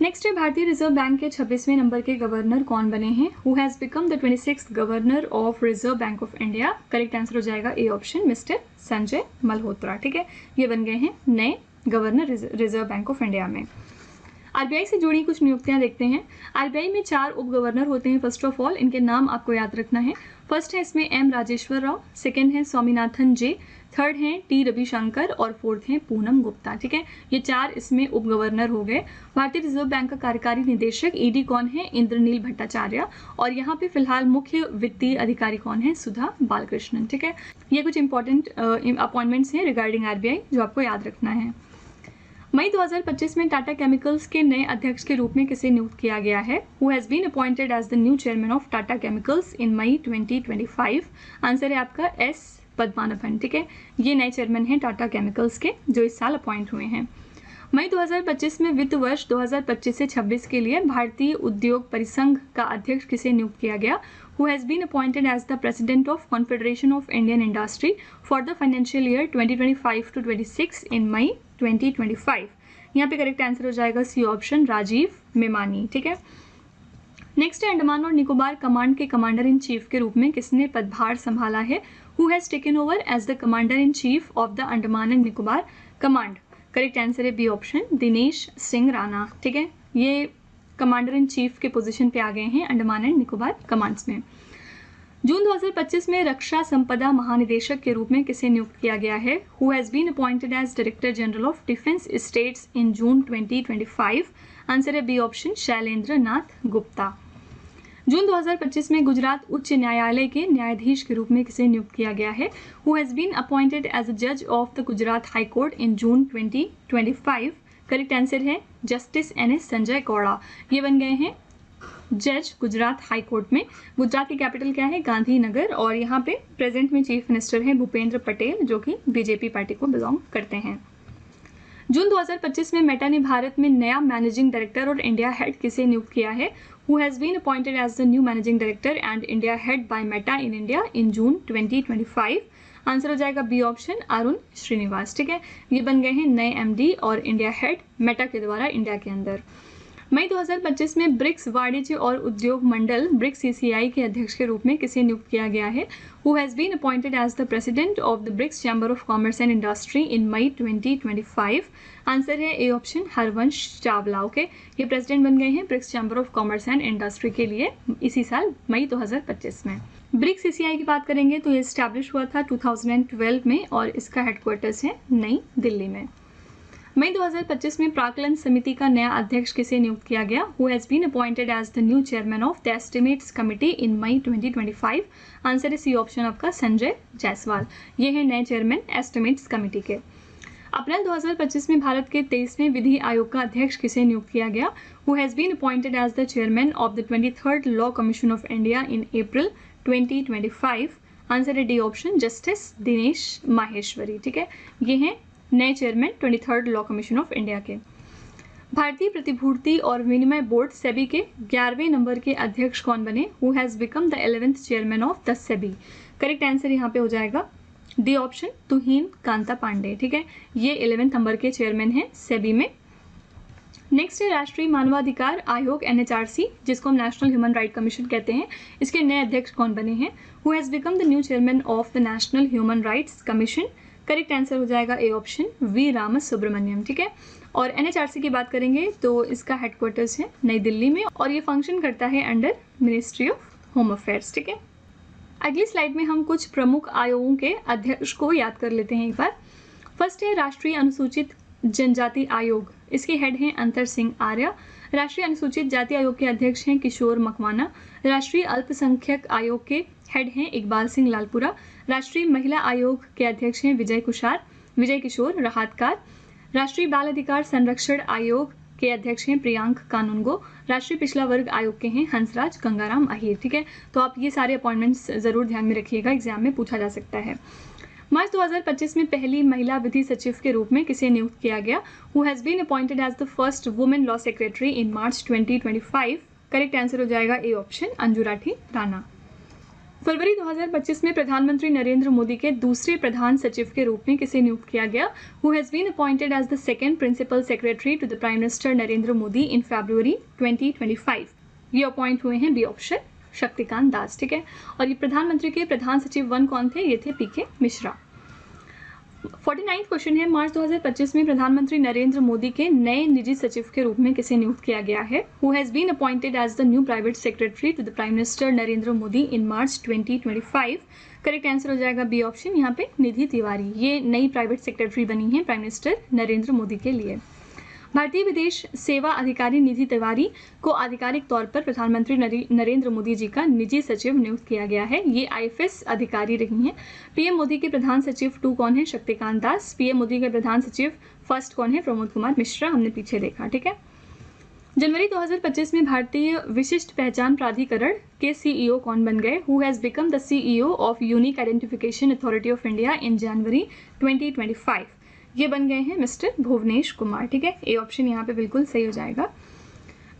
नेक्स्ट है, भारतीय रिजर्व बैंक के 26वें नंबर के गवर्नर कौन बने हैं? Who has become the 26th governor of reserve bank of India? Correct answer हो जाएगा A option, mister Sanjay Malhotra, ठीक है। ये बन गए हैं नए governor reserve bank of India में। आरबीआई से जुड़ी कुछ नियुक्तियां देखते हैं। आरबीआई में 4 उप गवर्नर होते हैं। फर्स्ट ऑफ ऑल इनके नाम आपको याद रखना है। फर्स्ट है इसमें एम राजेश्वर राव, सेकंड है स्वामीनाथन जे, थर्ड है टी रविशंकर और फोर्थ है पूनम गुप्ता। ठीक है, ये 4 इसमें उप गवर्नर हो गए। भारतीय रिजर्व बैंक का कार्यकारी निदेशक ईडी कौन है? इंद्रनील भट्टाचार्य। और यहाँ पे फिलहाल मुख्य वित्तीय अधिकारी कौन है? सुधा बालकृष्णन। ठीक है, ये कुछ इंपॉर्टेंट अपॉइंटमेंट्स हैं रिगार्डिंग आरबीआई जो आपको याद रखना है। मई 2025 में टाटा केमिकल्स के नए अध्यक्ष के रूप में किसे नियुक्त किया गया है? Who has been appointed as the new chairman of Tata Chemicals in May 2025? Answer है आपका एस पद्मानाभन। ठीक है, ये नए चेयरमैन हैं टाटा केमिकल्स के जो इस साल अपॉइंट हुए हैं। मई 2025 में वित्त वर्ष 2025 से 26 के लिए भारतीय उद्योग परिसंघ का अध्यक्ष किसे नियुक्त किया गया? Who has been appointed as the president of Confederation of Indian Industry for the financial year 2025 to 26 in May 2025? यहाँ पे करेक्ट आंसर हो जाएगा सी ऑप्शन, राजीव मेमानी। ठीक है, नेक्स्ट है अंडमान और निकोबार कमांड के कमांडर इन चीफ के रूप में किसने पदभार संभाला है? Who has taken over as the commander in chief of the Andaman and Nicobar command? Correct answer है बी ऑप्शन, दिनेश सिंह राणा। ठीक है, ये कमांडर इन चीफ के पोजीशन पे आ गए हैं अंडमान एंड निकोबार कमांड्स में। जून 2025 में रक्षा संपदा महानिदेशक के रूप में किसे नियुक्त किया गया है? Who has been appointed as director general of Defence Estates in June 2025? Answer है बी ऑप्शन, शैलेंद्र नाथ गुप्ता। जून 2025 में गुजरात उच्च न्यायालय के न्यायाधीश के रूप में किसे नियुक्त किया गया है? Who has been appointed as a जज of the Gujarat high court in June 2025? Correct answer है जस्टिस एनएस संजय गौड़ा। ये बन गए हैं जज गुजरात हाई कोर्ट में। गुजरात की कैपिटल क्या है? गांधीनगर। और यहाँ पे प्रेजेंट में चीफ मिनिस्टर हैं भूपेंद्र पटेल जो कि बीजेपी पार्टी को बिलोंग करते हैं। जून 2025 में मेटा ने भारत में नया मैनेजिंग डायरेक्टर और इंडिया हेड किसे नियुक्त किया है? Who has been appointed as the new managing director and India head by Meta in India in June 2025? Answer हो जाएगा बी ऑप्शन, अरुण श्रीनिवास। ठीक है, ये बन गए हैं नए एमडी और इंडिया हेड मेटा के द्वारा इंडिया के अंदर। मई 2025 में ब्रिक्स वाणिज्य और उद्योग मंडल ब्रिक्स सीसीआई के अध्यक्ष के रूप में किसे नियुक्त किया गया है? Who has been appointed as the president of the BRICS chamber of commerce and industry in May 2025? Answer है A option, Harvansh Chawla. Okay, ये प्रेसिडेंट बन गए हैं BRICS chamber of commerce and industry के लिए इसी साल मई 2025 में। ब्रिक्स सीसीआई की बात करेंगे तो ये स्टैब्लिश हुआ था 2012 में और इसका हेडक्वार्टर्स है नई दिल्ली में। मई 2025 में प्राक्कलन समिति का नया अध्यक्ष किसे नियुक्त किया गया? Who has been appointed as the new chairman of the Estimates Committee in May 2025? Answer है सी ऑप्शन आपका, संजय जायसवाल। ये है नए चेयरमैन एस्टिमेट्स कमिटी के। अप्रैल 2025 में भारत के 23वें विधि आयोग का अध्यक्ष किसे नियुक्त किया गया? Who has been appointed as the chairman of the 23rd law commission of India in April 2025? Answer है D option, justice Dinesh Maheshwari. ठीक है, ये हैं नए chairman 23rd law commission of India के। भारतीय प्रतिभूति और विनिमय बोर्ड सेबी के 11वें नंबर के अध्यक्ष कौन बने? Who has become the 11th chairman of the SEBI? Correct answer यहाँ पे हो जाएगा डी ऑप्शन, तुहीन कांता पांडे। ठीक है, ये 11th नंबर के चेयरमैन हैं सेबी में। नेक्स्ट है राष्ट्रीय मानवाधिकार आयोग एनएचआरसी, जिसको हम नेशनल ह्यूमन राइट कमीशन कहते हैं। इसके नए अध्यक्ष कौन बने हैं? Who has become the new chairman of the National Human Rights Commission? Correct answer हो जाएगा A option, V Ramasubramanian. ठीक है, और एनएचआरसी की बात करेंगे तो इसका हेडक्वार्टर्स है नई दिल्ली में और ये फंक्शन करता है under ministry of home affairs. ठीक है, अगली स्लाइड में हम कुछ प्रमुख आयोगों के अध्यक्ष को याद कर लेते हैं एक बार। फर्स्ट है राष्ट्रीय अनुसूचित जनजाति आयोग, इसके हेड हैं अंतर सिंह आर्य। राष्ट्रीय अनुसूचित जाति आयोग के अध्यक्ष हैं किशोर मकवाना। राष्ट्रीय अल्पसंख्यक आयोग के हेड हैं इकबाल सिंह लालपुरा। राष्ट्रीय महिला आयोग के अध्यक्ष हैं विजय किशोर रहाटकर। राष्ट्रीय बाल अधिकार संरक्षण आयोग के अध्यक्ष हैं प्रियांक कानूनगो। राष्ट्रीय पिछड़ा वर्ग आयोग के हैं हंसराज गंगाराम अहीर। ठीक है, तो आप ये सारे अपॉइंटमेंट्स जरूर ध्यान में रखिएगा, एग्जाम में पूछा जा सकता है। मार्च 2025 में पहली महिला विधि सचिव के रूप में किसे नियुक्त किया गया? Who has been appointed as the first women law secretary in March 2025? Correct answer हो जाएगा ए ऑप्शन, अंजू राठी राणा। फरवरी 2025 में प्रधानमंत्री नरेंद्र मोदी के दूसरे प्रधान सचिव के रूप में किसे नियुक्त किया गया? Who has been appointed as the second principal secretary to the prime minister Narendra Modi in February 2025? ये अपॉइंट हुए हैं बी ऑप्शन, शक्तिकांत दास। ठीक है, और ये प्रधानमंत्री के प्रधान सचिव 1 कौन थे? ये थे पीके मिश्रा। 49वां क्वेश्चन है, मार्च 2025 में प्रधानमंत्री नरेंद्र मोदी के नए निजी सचिव के रूप में किसे नियुक्त किया गया है? Who has been appointed as the new private secretary to the prime minister Narendra Modi in March 2025? Correct answer हो जाएगा बी ऑप्शन, यहाँ पे निधि तिवारी ये नई प्राइवेट सेक्रेटरी बनी है प्राइम मिनिस्टर नरेंद्र मोदी के लिए। भारतीय विदेश सेवा अधिकारी निधि तिवारी को आधिकारिक तौर पर प्रधानमंत्री नरेंद्र मोदी जी का निजी सचिव नियुक्त किया गया है। ये आईएफएस अधिकारी रही हैं। पीएम मोदी के प्रधान सचिव 2 कौन है? शक्तिकांत दास। पीएम मोदी के प्रधान सचिव 1 कौन है? प्रमोद कुमार मिश्रा। हमने पीछे देखा, ठीक है। जनवरी 2025 में भारतीय विशिष्ट पहचान प्राधिकरण के सीईओ कौन बन गए? Who has become the CEO of Unique Identification Authority of India in January 2025? ये बन गए हैं मिस्टर भुवनेश कुमार, ठीक है। ए ऑप्शन यहाँ पे बिल्कुल सही हो जाएगा।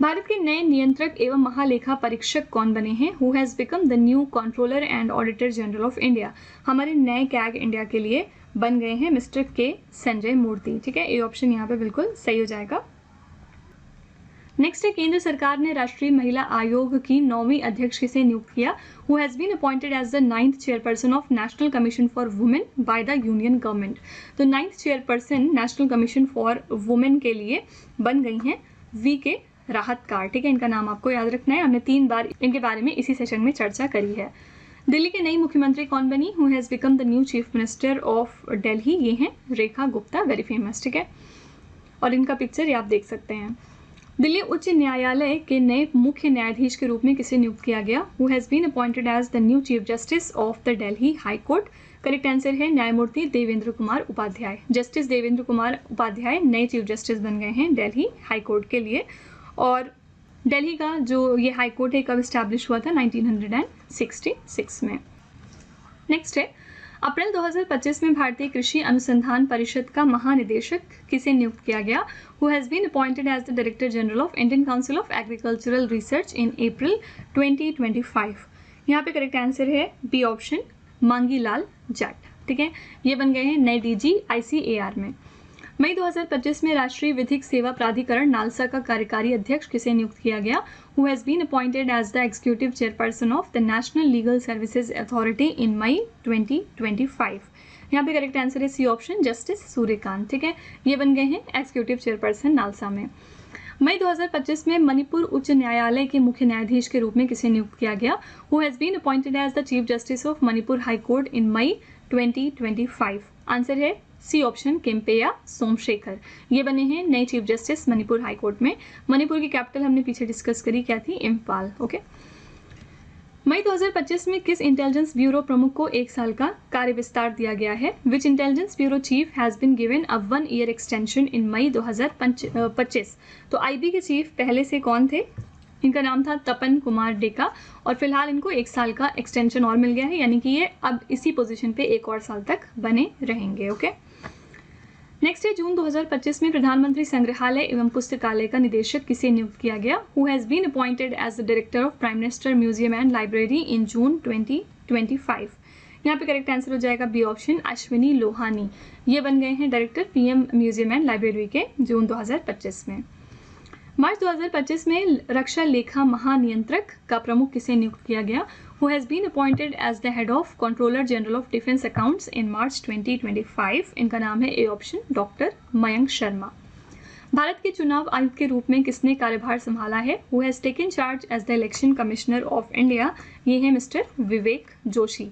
भारत के नए नियंत्रक एवं महालेखा परीक्षक कौन बने हैं? Who has become the new controller and auditor general of India? हमारे नए कैग इंडिया के लिए बन गए हैं मिस्टर के संजय मूर्ति, ठीक है। ए ऑप्शन यहाँ पे बिल्कुल सही हो जाएगा। नेक्स्ट है, केंद्र सरकार ने राष्ट्रीय महिला आयोग की 9वीं अध्यक्ष किसे नियुक्त किया? Who has been appointed as the 9th chairperson of national commission for Women by the union government? तो 9th chairperson National commission for Women के लिए बन गई हैं वी के राहतकार, ठीक है। इनका नाम आपको याद रखना है, हमने 3 बार इनके बारे में इसी सेशन में चर्चा करी है। दिल्ली के नई मुख्यमंत्री कौन बनी? Who has become the new chief minister of Delhi? ये हैं रेखा गुप्ता, वेरी फेमस, ठीक है। और इनका पिक्चर ये आप देख सकते हैं। दिल्ली उच्च न्यायालय के नए मुख्य न्यायाधीश के रूप में किसे नियुक्त किया गया? Who has been appointed as the new chief justice of the Delhi High Court? Correct answer है न्यायमूर्ति देवेंद्र कुमार उपाध्याय। जस्टिस देवेंद्र कुमार उपाध्याय नए चीफ जस्टिस बन गए हैं दिल्ली हाई कोर्ट के लिए। और दिल्ली का जो ये हाई कोर्ट है कब इस्टेब्लिश हुआ था? 1966 में। नेक्स्ट है, अप्रैल 2025 में भारतीय कृषि अनुसंधान परिषद का महानिदेशक किसे नियुक्त किया गया? Who has been appointed as the director general of Indian Council of Agricultural Research in April 2025? यहाँ पे करेक्ट आंसर है बी ऑप्शन, मांगी लाल जाट, ठीक है। ये बन गए हैं नए डीजी ICAR में। मई 2025 में राष्ट्रीय विधिक सेवा प्राधिकरण नालसा का कार्यकारी अध्यक्ष किसे नियुक्त किया गया? Who has been appointed as the executive chairperson of the national legal services authority in May 2025? यहाँ पे करेक्ट आंसर है सी ऑप्शन, जस्टिस सूर्यकांत, ठीक है। ये बन गए हैं एग्जीक्यूटिव चेयरपर्सन नालसा में। मई 2025 में मणिपुर उच्च न्यायालय के मुख्य न्यायाधीश के रूप में किसे नियुक्त किया गया? Who has been appointed as the chief justice of Manipur High court in May 2025? Answer है सी ऑप्शन, केम्पेया सोमशेखर। ये बने हैं नए chief justice Manipur High Court में। मणिपुर की कैपिटल हमने पीछे डिस्कस करी, क्या थी? इम्फाल, ओके। मई 2025 में किस इंटेलिजेंस ब्यूरो प्रमुख को 1 साल का कार्य विस्तार दिया गया है? Which intelligence bureau chief has been given a 1 year extension in May 2025? तो IB के चीफ पहले से कौन थे? इनका नाम था तपन कुमार डेका और फिलहाल इनको 1 साल का एक्सटेंशन और मिल गया है, यानी कि ये अब इसी पोजीशन पे 1 और साल तक बने रहेंगे, ओके। नेक्स्ट है, जून 2025 में प्रधानमंत्री संग्रहालय एवं पुस्तकालय का निदेशक किसे नियुक्त किया गया? Who has been appointed as the director of prime minister museum and library in June 2025? यहाँ पे करेक्ट आंसर हो जाएगा बी ऑप्शन, अश्विनी लोहानी। ये बन गए हैं director PM museum and library के जून 2025 में। मार्च 2025 में रक्षा लेखा महानियंत्रक का प्रमुख किसे नियुक्त किया गया? Who has been appointed as the head of controller general of defence accounts in March 2025? इनका नाम है A option, doctor Mayank Sharma. Bharat के चुनाव आयुक्त के रूप में किसने कार्यभार संभाला है? Who has taken charge as the election commissioner of India? ये है मिस्टर विवेक जोशी।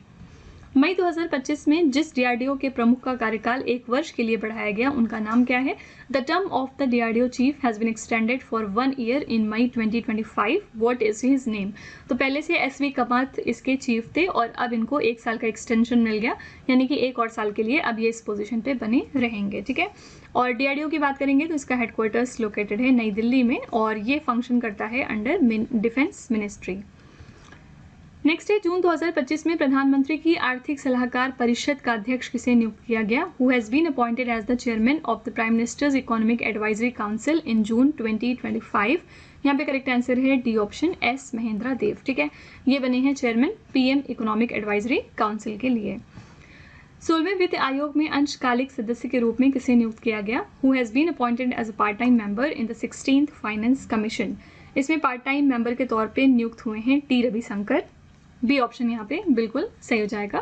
मई 2025 में जिस DRDO के प्रमुख का कार्यकाल 1 वर्ष के लिए बढ़ाया गया उनका नाम क्या है? The term of the DRDO chief has been extended for 1 year in May 2025। What is his name? तो पहले से SV कामत इसके चीफ थे और अब इनको 1 साल का एक्सटेंशन मिल गया, यानी कि 1 और साल के लिए अब ये इस पोजीशन पे बने रहेंगे, ठीक है। और DRDO की बात करेंगे तो इसका हेडक्वार्टर्स लोकेटेड है नई दिल्ली में और ये फंक्शन करता है अंडर डिफेंस मिनिस्ट्री। नेक्स्ट है, जून 2025 में प्रधानमंत्री की आर्थिक सलाहकार परिषद का अध्यक्ष किसे नियुक्त किया गया? Who has been appointed as the chairman of the prime minister's economic advisory council in June 2025? यहाँ पे करेक्ट आंसर है D option, S Mahendra Dev, ठीक है। ये बने हैं chairman PM economic advisory council के लिए। 16वें वित्त आयोग में अंशकालिक सदस्य के रूप में किसे नियुक्त किया गया? Who has been appointed as a part time member in the 16th finance commission? इसमें पार्ट टाइम मेंबर के तौर पे नियुक्त हुए हैं T रविशंकर। बी ऑप्शन यहाँ पे बिल्कुल सही हो जाएगा।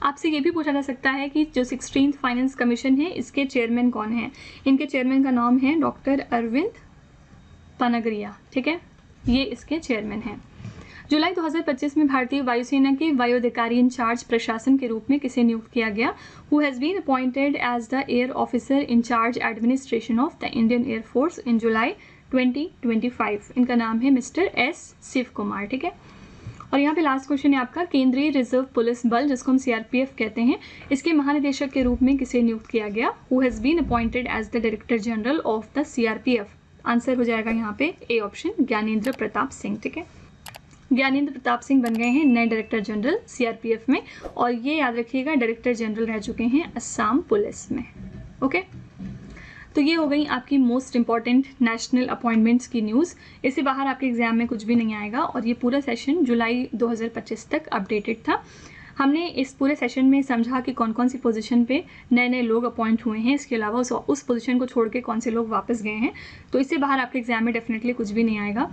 आपसे ये भी पूछा जा सकता है कि जो 16th फाइनेंस कमीशन है इसके चेयरमैन कौन हैं। इनके चेयरमैन का नाम है डॉक्टर अरविंद पनागरिया, ठीक है, ये इसके चेयरमैन हैं। जुलाई 2025 में भारतीय वायुसेना के वायुअधिकारी इंचार्ज प्रशासन के रूप में किसे नियुक्त किया गया? Who has been appointed as the air officer incharge administration of the Indian air force in July 2025। इनका नाम है मिस्टर एस शिव कुमार, ठीक है। और यहाँ पे लास्ट क्वेश्चन है आपका, केंद्रीय रिजर्व पुलिस बल जिसको हम CRPF कहते हैं, इसके महानिदेशक के रूप में किसे नियुक्त किया गया? Who has been appointed as the director general of the CRPF। Answer हो जाएगा यहाँ पे ए ऑप्शन, ज्ञानेंद्र प्रताप सिंह, ठीक है। ज्ञानेंद्र प्रताप सिंह बन गए हैं नए डायरेक्टर जनरल CRPF में, और ये याद रखिएगा डायरेक्टर जनरल रह चुके हैं असम पुलिस में। ओके, तो ये हो गई आपकी मोस्ट इंपॉर्टेंट नेशनल अपॉइंटमेंट्स की न्यूज़। इससे बाहर आपके एग्जाम में कुछ भी नहीं आएगा, और ये पूरा सेशन जुलाई 2025 तक अपडेटेड था। हमने इस पूरे सेशन में समझा कि कौन कौन सी पोजीशन पे नए नए लोग अपॉइंट हुए हैं, इसके अलावा उस पोजीशन को छोड़ के कौन से लोग वापस गए हैं। तो इससे बाहर आपके एग्जाम में डेफिनेटली कुछ भी नहीं आएगा।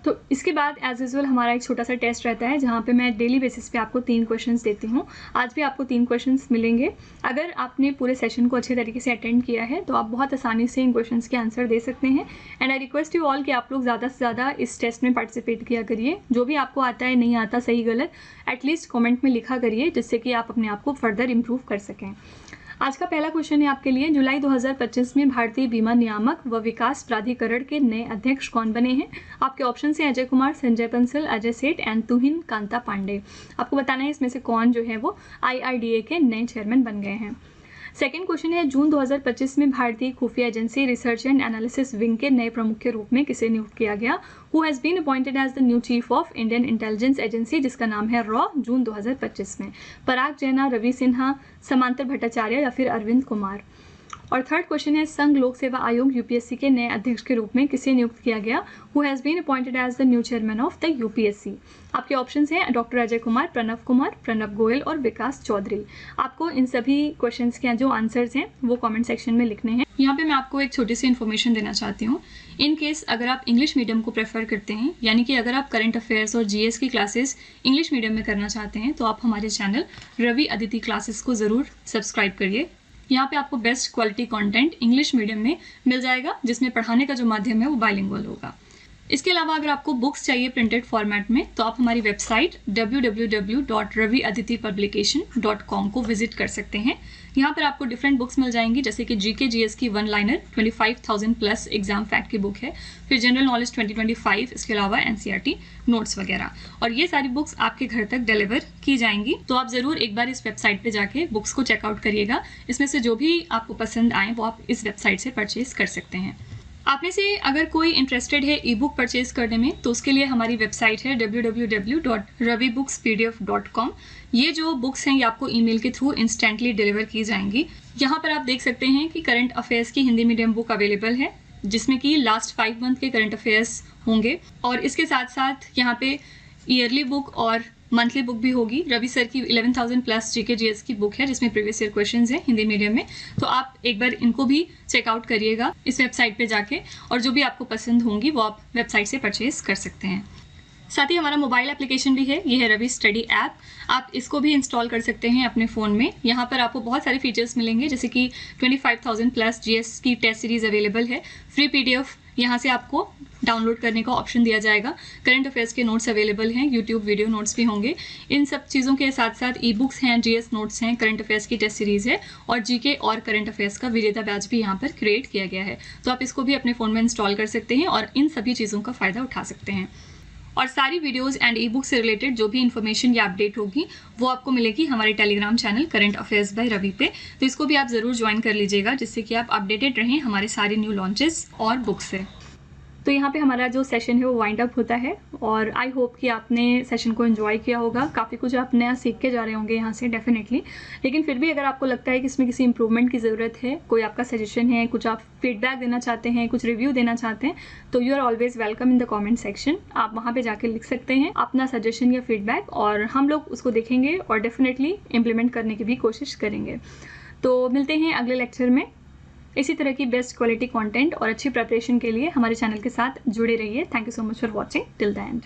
तो इसके बाद एज यूजुअल हमारा एक छोटा सा टेस्ट रहता है जहाँ पे मैं डेली बेसिस पे आपको 3 क्वेश्चंस देती हूँ। आज भी आपको 3 क्वेश्चंस मिलेंगे। अगर आपने पूरे सेशन को अच्छे तरीके से अटेंड किया है तो आप बहुत आसानी से इन क्वेश्चंस के आंसर दे सकते हैं। And I request you all कि आप लोग ज़्यादा से ज़्यादा इस टेस्ट में पार्टिसिपेट किया करिए। जो भी आपको आता है, नहीं आता, सही गलत, एटलीस्ट कॉमेंट में लिखा करिए, जिससे कि आप अपने आप को फर्दर इम्प्रूव कर सकें। आज का पहला क्वेश्चन है आपके लिए, जुलाई 2025 में भारतीय बीमा नियामक व विकास प्राधिकरण के नए अध्यक्ष कौन बने हैं? आपके ऑप्शन हैं अजय कुमार, संजय बंसल, अजय सेठ एंड तुहिन कांता पांडे। आपको बताना है इसमें से कौन जो है वो IRDA के नए चेयरमैन बन गए हैं। सेकेंड क्वेश्चन है, जून 2025 में भारतीय खुफिया agency research and analysis wing के नए प्रमुख के रूप में किसे नियुक्त किया गया? Who has been appointed as the new chief of Indian intelligence agency, जिसका नाम है रॉ, जून 2025 में? पराग जैना, रवि सिन्हा, समांतर भट्टाचार्य या फिर अरविंद कुमार? और थर्ड क्वेश्चन है, संघ लोक सेवा आयोग UPSC के नए अध्यक्ष के रूप में किसे नियुक्त किया गया? Who has been appointed as the new chairman of the UPSC? आपके ऑप्शंस हैं डॉक्टर अजय कुमार, प्रणव गोयल और विकास चौधरी। आपको इन सभी क्वेश्चंस के जो आंसर्स हैं वो कमेंट सेक्शन में लिखने हैं। यहाँ पे मैं आपको एक छोटी सी इन्फॉर्मेशन देना चाहती हूँ। इन केस अगर आप इंग्लिश मीडियम को प्रेफर करते हैं, यानी कि अगर आप करंट अफेयर्स और GS की क्लासेस इंग्लिश मीडियम में करना चाहते हैं, तो आप हमारे चैनल रवि अदिति क्लासेस को ज़रूर सब्सक्राइब करिए। यहाँ पे आपको best quality content English medium में मिल जाएगा, जिसमें पढ़ाने का जो माध्यम है वो बाइलिंगुअल होगा। इसके अलावा अगर आपको बुक्स चाहिए प्रिंटेड फॉर्मेट में, तो आप हमारी वेबसाइट www.raviaditipublication.com को विजिट कर सकते हैं। यहाँ पर आपको डिफरेंट बुक्स मिल जाएंगी, जैसे कि GK GS की 1 लाइनर 25,000 प्लस एग्जाम फैक्ट की बुक है, फिर जनरल नॉलेज 2025, इसके अलावा NCERT नोट्स वगैरह, और ये सारी बुक्स आपके घर तक डिलीवर की जाएंगी। तो आप ज़रूर एक बार इस वेबसाइट पे जाके बुक्स को चेकआउट करिएगा। इसमें से जो भी आपको पसंद आए वो आप इस वेबसाइट से परचेज कर सकते हैं। आप में से अगर कोई इंटरेस्टेड है ई-बुक परचेज करने में, तो उसके लिए हमारी वेबसाइट है www.ravibookspdf.com। ये जो बुक्स हैं ये आपको ईमेल के थ्रू इंस्टेंटली डिलीवर की जाएंगी। यहाँ पर आप देख सकते हैं कि करंट अफेयर्स की हिंदी मीडियम बुक अवेलेबल है, जिसमें कि लास्ट 5 मंथ के करंट अफेयर्स होंगे, और इसके साथ साथ यहाँ पे ईयरली बुक और मंथली बुक भी होगी। रवि सर की 11,000 प्लस GK GS की बुक है, जिसमें प्रीवियस ईयर क्वेश्चंस हैं हिंदी मीडियम में। तो आप एक बार इनको भी चेकआउट करिएगा इस वेबसाइट पे जाके, और जो भी आपको पसंद होंगी वो आप वेबसाइट से परचेज कर सकते हैं। साथ ही हमारा मोबाइल एप्लीकेशन भी है, ये है रवि स्टडी ऐप। आप इसको भी इंस्टॉल कर सकते हैं अपने फ़ोन में। यहाँ पर आपको बहुत सारे फीचर्स मिलेंगे, जैसे कि 25,000 प्लस GS की टेस्ट सीरीज़ अवेलेबल है, फ्री PDF यहाँ से आपको डाउनलोड करने का ऑप्शन दिया जाएगा, करंट अफेयर्स के नोट्स अवेलेबल हैं, यूट्यूब वीडियो नोट्स भी होंगे। इन सब चीज़ों के साथ साथ ई-बुक्स हैं, GS नोट्स हैं, करंट अफेयर्स की टेस्ट सीरीज़ है, और GK और करंट अफेयर्स का विजेता बैच भी यहाँ पर क्रिएट किया गया है। तो आप इसको भी अपने फ़ोन में इंस्टॉल कर सकते हैं और इन सभी चीज़ों का फ़ायदा उठा सकते हैं। और सारी वीडियोस एंड ई बुक से रिलेटेड जो भी इन्फॉर्मेशन या अपडेट होगी वो आपको मिलेगी हमारे Telegram channel current affairs by Ravi पे। तो इसको भी आप ज़रूर ज्वाइन कर लीजिएगा, जिससे कि आप अपडेटेड रहें हमारे सारे न्यू लॉन्चेस और बुक्स से। तो यहाँ पे हमारा जो सेशन है वो वाइंड अप होता है, और आई होप कि आपने सेशन को एंजॉय किया होगा। काफ़ी कुछ आप नया सीख के जा रहे होंगे यहाँ से डेफिनेटली। लेकिन फिर भी अगर आपको लगता है कि इसमें किसी इंप्रूवमेंट की ज़रूरत है, कोई आपका सजेशन है, कुछ आप फीडबैक देना चाहते हैं, कुछ रिव्यू देना चाहते हैं, तो you are always welcome in the comment section. आप वहाँ पर जाके लिख सकते हैं अपना सजेशन या फीडबैक, और हम लोग उसको देखेंगे और डेफिनेटली इम्प्लीमेंट करने की भी कोशिश करेंगे। तो मिलते हैं अगले लेक्चर में। इसी तरह की बेस्ट क्वालिटी कंटेंट और अच्छी प्रिपरेशन के लिए हमारे चैनल के साथ जुड़े रहिए। Thank you so much for watching till the end.